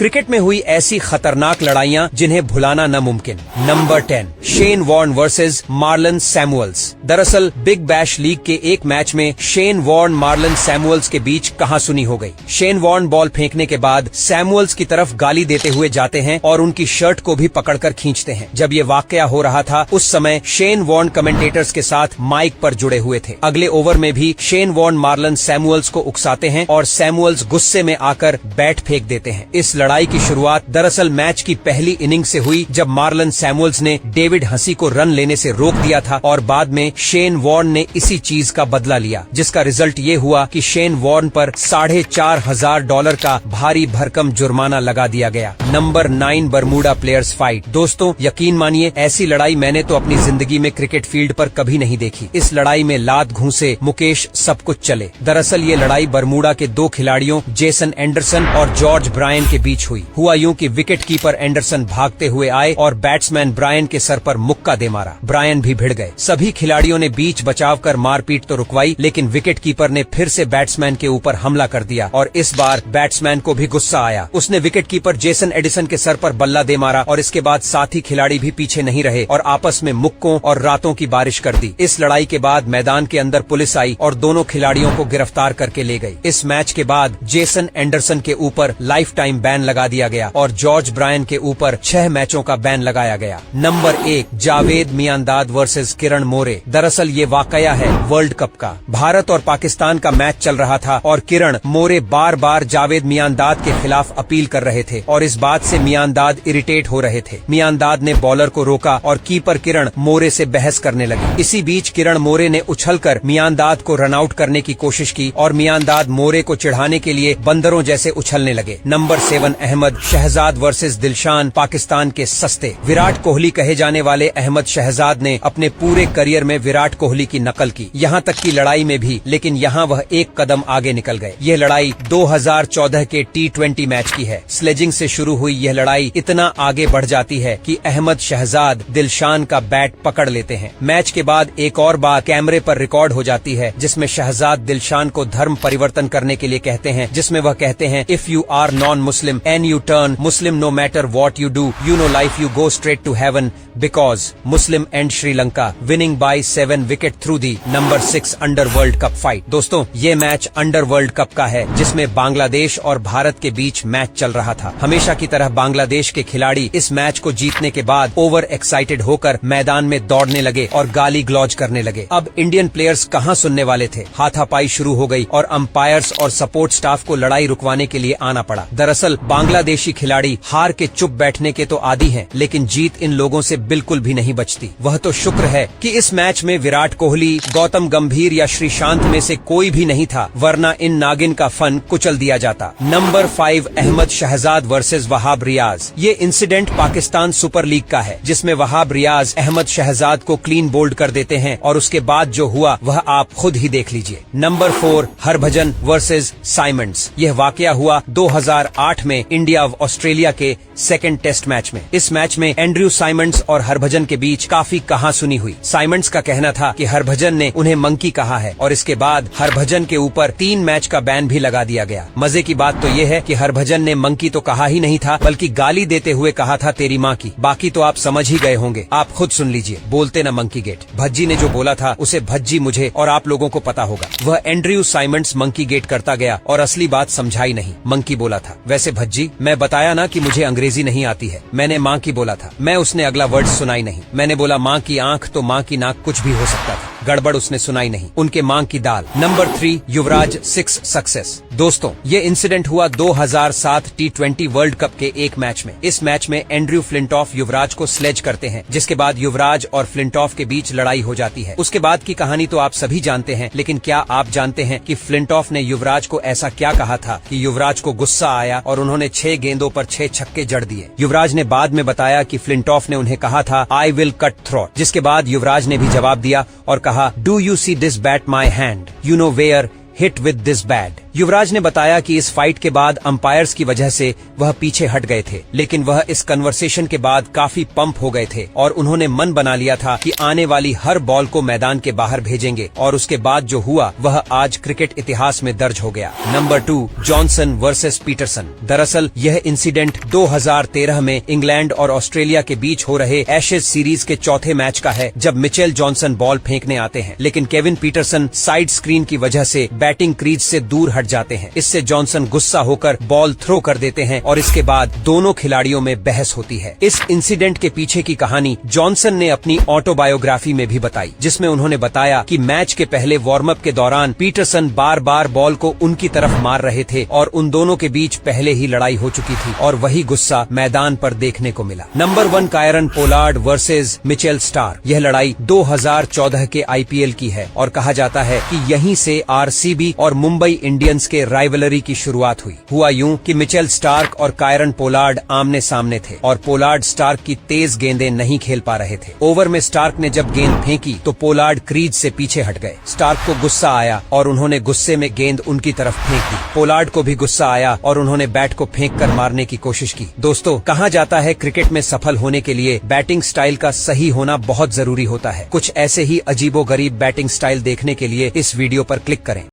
Cricket में हुई ऐसी खतरनाक लड़ाइयां जिन्हें भुलाना नामुमकिन। Number 10, Shane Warne versus Marlon Samuels. दरअसल बिग बैश लीग के एक मैच में शेन वॉर्न मार्लन सैमुअल्स के बीच कहासुनी हो गई। शेन वॉर्न बॉल फेंकने के बाद सैमुअल्स की तरफ गाली देते हुए जाते हैं और उनकी शर्ट को भी पकड़कर खींचते हैं। जब ये वाकया हो रहा था उस समय शेन वॉर्न कमेंटेटर्स के साथ माइक पर जुड़े हुए थे। अगले ओवर में भी शेन वॉर्न मार्लन सैमुअल्स को उकसाते हैं और सैमुअल्स गुस्से में आकर बैट फेंक देते हैं। इस लड़ाई की शुरुआत दरअसल मैच की पहली इनिंग से हुई, जब मार्लन सैमुअल्स ने डेविड हसी को रन लेने से रोक दिया था और बाद में शेन वॉर्न ने इसी चीज का बदला लिया, जिसका रिजल्ट ये हुआ कि शेन वॉर्न पर $4,500 का भारी भरकम जुर्माना लगा दिया गया। Number 9, Bermuda players fight. दोस्तों यकीन मानिए, ऐसी लड़ाई मैंने तो अपनी जिंदगी में क्रिकेट फील्ड पर कभी नहीं देखी। इस लड़ाई में लात घूंसे मुकेश सब कुछ चले। दरअसल ये लड़ाई बरमूडा के दो खिलाड़ियों जेसन एंडरसन और जॉर्ज ब्रायन के बीच हुआ यूं कि विकेट कीपर एंडरसन भागते हुए आए और बैट्समैन ब्रायन के सर पर मुक्का दे मारा। ब्रायन भी भिड़ गए। सभी खिलाड़ियों ने बीच बचाव कर मारपीट तो रुकवाई, लेकिन विकेट कीपर ने फिर से बैट्समैन के ऊपर हमला कर दिया और इस बार बैट्समैन को भी गुस्सा आया। उसने विकेट कीपर जेसन एडिसन के सर पर बल्ला दे मारा और इसके बाद साथी खिलाड़ी भी पीछे नहीं रहे और आपस में मुक्कों और रातों की बारिश कर दी। इस लड़ाई के बाद मैदान के अंदर पुलिस आई और दोनों खिलाड़ियों को गिरफ्तार करके ले गई। इस मैच के बाद जेसन एंडरसन के ऊपर लाइफ टाइम बैन लगा दिया गया और जॉर्ज ब्रायन के ऊपर 6 मैचों का बैन लगाया गया। Number 1, Javed Miandad versus Kiran More. दरअसल ये वाकया है वर्ल्ड कप का। भारत और पाकिस्तान का मैच चल रहा था और किरण मोरे बार बार जावेद मियांदाद के खिलाफ अपील कर रहे थे और इस बात से मियांदाद इरिटेट हो रहे थे। मियांदाद ने बॉलर को रोका और कीपर किरण मोरे से बहस करने लगी। इसी बीच किरण मोरे ने उछलकर मियांदाद को रन आउट करने की कोशिश की और मियांदाद मोरे को चिढ़ाने के लिए बंदरों जैसे उछलने लगे। Number 7, Ahmad Shahzad versus Dilshan. पाकिस्तान के सस्ते विराट कोहली कहे जाने वाले अहमद शहजाद ने अपने पूरे करियर में विराट कोहली की नकल की, यहाँ तक की लड़ाई में भी, लेकिन यहाँ वह एक कदम आगे निकल गए। यह लड़ाई 2014 के T20 मैच की है। स्लेजिंग से शुरू हुई यह लड़ाई इतना आगे बढ़ जाती है कि अहमद शहजाद दिलशान का बैट पकड़ लेते हैं। मैच के बाद एक और बात कैमरे पर रिकॉर्ड हो जाती है, जिसमें शहजाद दिलशान को धर्म परिवर्तन करने के लिए कहते हैं, जिसमें वह कहते हैं, if you are non Muslim and you turn Muslim no matter what you do, you know life you go straight to heaven because Muslim and Sri Lanka बाय 7 wicket through the. Number 6, under world cup fight. दोस्तों ये match under world cup का है, जिसमें बांग्लादेश और भारत के बीच match चल रहा था। हमेशा की तरह बांग्लादेश के खिलाड़ी इस मैच को जीतने के बाद ओवर एक्साइटेड होकर मैदान में दौड़ने लगे और गाली ग्लौज करने लगे। अब इंडियन प्लेयर्स कहां सुनने वाले थे। हाथापाई शुरू हो गई और अंपायर्स और सपोर्ट स्टाफ को लड़ाई रुकवाने के लिए आना पड़ा। दरअसल बांग्लादेशी खिलाड़ी हार के चुप बैठने के तो आदी हैं, लेकिन जीत इन लोगों से बिल्कुल भी नहीं बचती। वह तो शुक्र है कि इस मैच में विराट कोहली, गौतम गंभीर या श्रीशांत में से कोई भी नहीं था, वरना इन नागिन का फन कुचल दिया जाता। Number 5, Ahmad Shahzad versus Wahab Riaz. ये इंसिडेंट पाकिस्तान सुपर लीग का है, जिसमें वहाब रियाज अहमद शहजाद को क्लीन बोल्ड कर देते हैं और उसके बाद जो हुआ वह आप खुद ही देख लीजिए। Number 4, Harbhajan versus Symonds. यह वाकया हुआ 2008 में इंडिया ऑस्ट्रेलिया के सेकंड टेस्ट मैच में। इस मैच में एंड्रयू साइमंड्स और हरभजन के बीच काफी कहासुनी हुई। साइमंड्स का कहना था कि हरभजन ने उन्हें मंकी कहा है और इसके बाद हरभजन के ऊपर 3 मैच का बैन भी लगा दिया गया। मजे की बात तो ये है कि हरभजन ने मंकी तो कहा ही नहीं था, बल्कि गाली देते हुए कहा था तेरी माँ की। बाकी तो आप समझ ही गए होंगे, आप खुद सुन लीजिए। बोलते ना मंकी गेट। भज्जी ने जो बोला था उसे भज्जी मुझे और आप लोगों को पता होगा। वह एंड्रयू साइमंड्स मंकी गेट करता गया और असली बात समझाई नहीं, मंकी बोला था। वैसे भज्जी, मैं बताया ना कि मुझे अंग्रेजी नहीं आती है, मैंने माँ की बोला था। मैं उसने अगला वर्ड सुनाई नहीं। मैंने बोला माँ की आंख तो माँ की नाक, कुछ भी हो सकता था। गड़बड़ उसने सुनाई नहीं, उनके मांग की दाल। नंबर 3, युवराज 6 सक्सेस। दोस्तों ये इंसिडेंट हुआ 2007 T20 वर्ल्ड कप के एक मैच में। इस मैच में एंड्रयू फ्लिंटॉफ युवराज को स्लेज करते हैं, जिसके बाद युवराज और फ्लिंटॉफ के बीच लड़ाई हो जाती है। उसके बाद की कहानी तो आप सभी जानते हैं, लेकिन क्या आप जानते हैं कि फ्लिंटॉफ ने युवराज को ऐसा क्या कहा था कि युवराज को गुस्सा आया और उन्होंने 6 गेंदों पर 6 छक्के जड़ दिए। युवराज ने बाद में बताया कि फ्लिंटॉफ ने उन्हें कहा था आई विल कट थ्रोट, जिसके बाद युवराज ने भी जवाब दिया और कहा do you see this bat my hand, you know where hit with this bat. Yuvraj ने बताया कि इस फाइट के बाद अंपायर्स की वजह से वह पीछे हट गए थे, लेकिन वह इस कन्वर्सेशन के बाद काफी पंप हो गए थे और उन्होंने मन बना लिया था कि आने वाली हर बॉल को मैदान के बाहर भेजेंगे और उसके बाद जो हुआ वह आज क्रिकेट इतिहास में दर्ज हो गया। Number 2, Johnson versus Pietersen. दरअसल यह इंसिडेंट 2013 में इंग्लैंड और ऑस्ट्रेलिया के बीच हो रहे एशेज सीरीज के चौथे मैच का है, जब मिचेल जॉनसन बॉल फेंकने आते हैं, लेकिन केविन पीटरसन साइड स्क्रीन की वजह से बैटिंग क्रीज से दूर हट जाते हैं। इससे जॉनसन गुस्सा होकर बॉल थ्रो कर देते हैं और इसके बाद दोनों खिलाड़ियों में बहस होती है। इस इंसिडेंट के पीछे की कहानी जॉनसन ने अपनी ऑटोबायोग्राफी में भी बताई, जिसमें उन्होंने बताया कि मैच के पहले वार्म अप के दौरान पीटरसन बार बार बॉल को उनकी तरफ मार रहे थे और उन दोनों के बीच पहले ही लड़ाई हो चुकी थी और वही गुस्सा मैदान पर देखने को मिला। Number 1, Kieron Pollard versus Mitchell Starc. यह लड़ाई 2014 के आईपीएल की है और कहा जाता है कि यहीं से आरसीबी और मुंबई इंडियंस के राइवलरी की शुरुआत हुई। हुआ यूं कि मिचेल स्टार्क और कायरन पोलार्ड आमने सामने थे और पोलार्ड स्टार्क की तेज गेंदें नहीं खेल पा रहे थे। ओवर में स्टार्क ने जब गेंद फेंकी तो पोलार्ड क्रीज से पीछे हट गए। स्टार्क को गुस्सा आया और उन्होंने गुस्से में गेंद उनकी तरफ फेंक दी। पोलार्ड को भी गुस्सा आया और उन्होंने बैट को फेंक कर मारने की कोशिश की। दोस्तों, कहा जाता है क्रिकेट में सफल होने के लिए बैटिंग स्टाइल का सही होना बहुत जरूरी होता है। कुछ ऐसे ही अजीबोगरीब बैटिंग स्टाइल देखने के लिए इस वीडियो पर क्लिक करें।